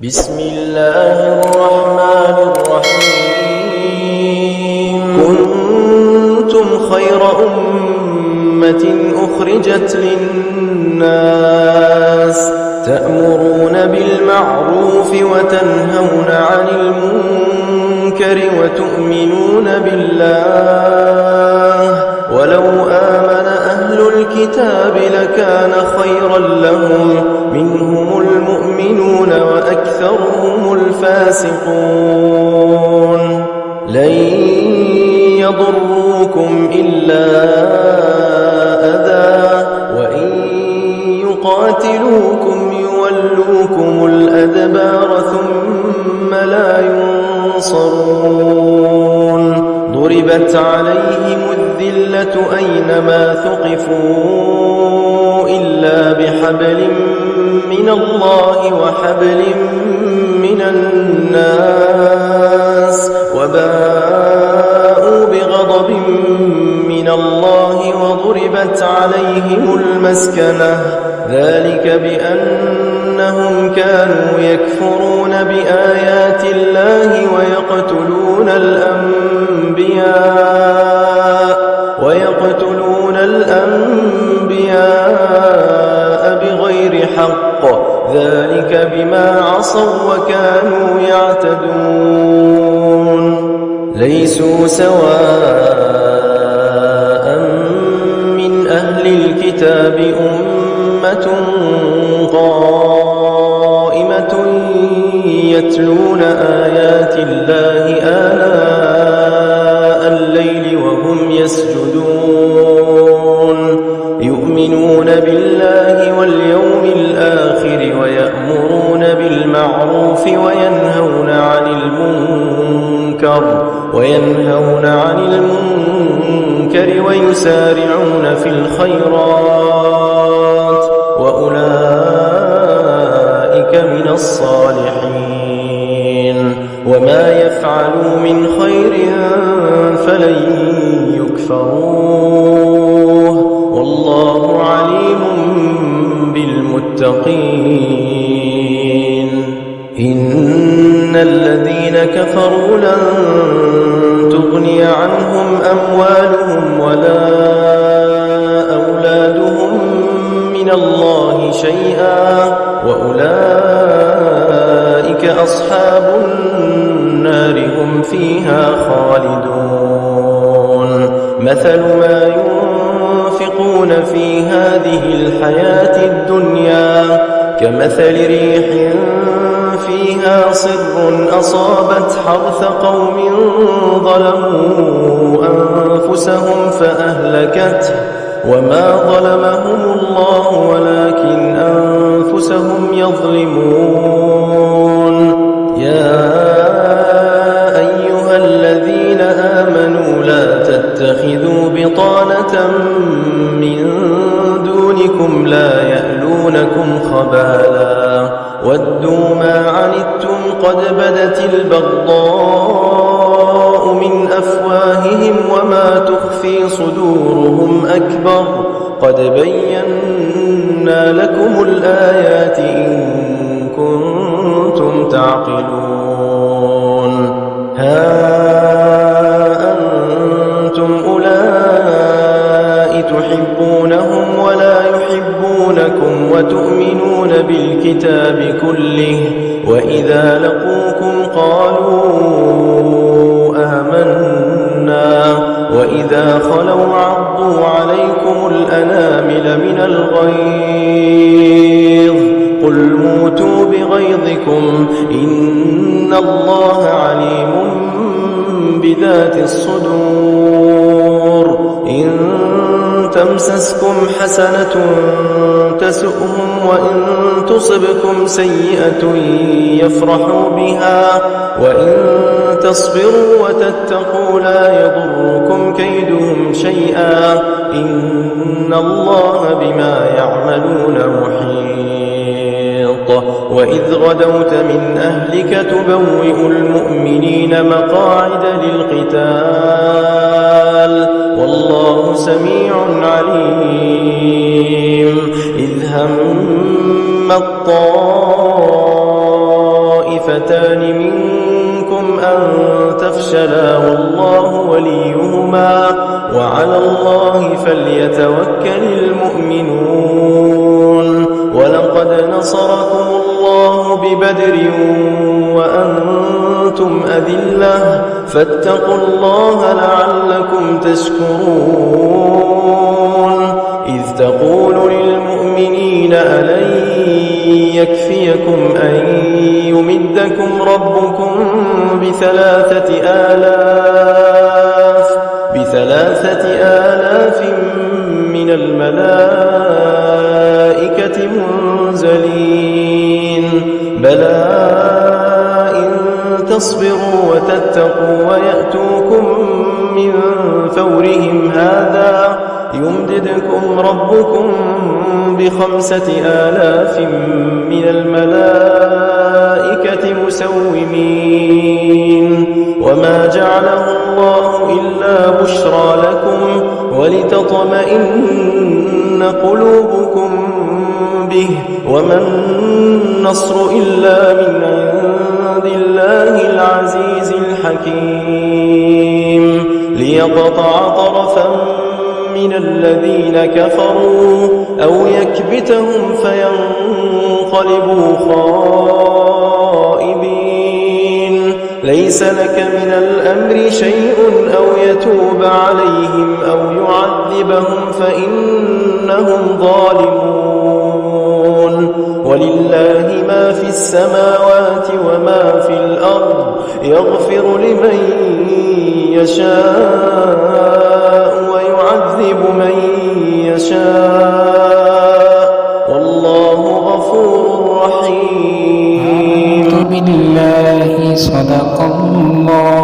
بسم الله الرحمن الرحيم كنتم خير أمة أخرجت للناس تأمرون بالمعروف وتنهون عن المنكر وتؤمنون بالله ولو آمن أهل الكتاب لكان خيرا لهم منهم المؤمنون وأكثرهم الفاسقون لن يضروكم إلا أذى وإن يقاتلوكم يولوكم الأدبار ثم لا ينصرون ضربت عليهم الذلة أينما ثقفوا إلا بحبل من الله وحبل من الناس وباءوا بغضب من الله وضربت عليهم المسكنة ذلك بأنهم كانوا يكفرون بآيات الله ويقتلون الأنبياء بغير حق ذلك بما عصوا وكانوا يعتدون ليسوا سواء من أهل الكتاب أمة قائمة يتلون آيات الله آناء الليل وهم يسجدون يؤمنون بالله واليوم الآخر ويأمرون بالمعروف وينهون عن المنكر ويسارعون في الخيرات وأولئك من الصالحين وما يفعلوا من خير فلن يكفروه والله عليم بالمتقين إن الذين كفروا لن تغني عنهم أموالهم ولا أولادهم من الله شيئا وأولئك أصحاب النار هم فيها خالدون مثل ما ينفقون في هذه الحياة الدنيا كمثل ريح فيها صر أصابت حرث قوم ظلموا أنفسهم فأهلكته وما ظلمهم الله ولكن أنفسهم يظلمون يا أيها الذين آمنوا لا تتخذوا بطانة من دونكم لا يألونكم خبالا ودوا ما عنتم قد بدت البغضاء من أفواههم وما تخفي صدورهم أكبر قد بينا لكم الآيات إن كنتم تعقلون ها أنتم أولئك تحبونهم ولا يحبونكم وتؤمنون بالكتاب كله وإذا لقوكم قالوا آمنا وإذا خلوا عضوا عليكم الأنامل من الغيظ قل موتوا بغيظكم إن الله عليم بذات الصدور إن تمسسكم حسنة تسؤهم وإن تصبكم سيئة يفرحوا بها وإن تصبروا وتتقوا لا يضركم كيدهم شيئا إن الله بما يعملون محيط وإذ غدوت من أهلك تبوئ المؤمنين مقاعد للقتال والله سميع عليم إذ هم الطائفتان طائفتان منكم أن تفشلا والله وليهما وعلى الله فليتوكل المؤمنون ولقد نصركم الله ببدر وأنتم أذلة فاتقوا الله لعلكم تشكرون إذ تقول للمؤمنين ألن يكفيكم أن يمدكم ربكم بثلاثة آلاف من الملائكة منزلين بلى إن تصبروا وتتقوا ويأتوكم من فورهم هذا يمددكم ربكم ب5,000 من الملائكة مسومين وما جعله الله إلا بشرى لكم ولتطمئن قلوبكم به وما النصر إلا من عند الله العزيز الحكيم ليقطع طرفا من الذين كفروا أو يكبتهم فينقلبوا خائبين ليس لك من الأمر شيء أو يتوب عليهم أو يعذبهم فإنهم ظالمون ولله ما في السماوات وما في الأرض يغفر لمن يشاء ويعذب من يشاء والله غفور رحيم. أعوذ بالله صدق الله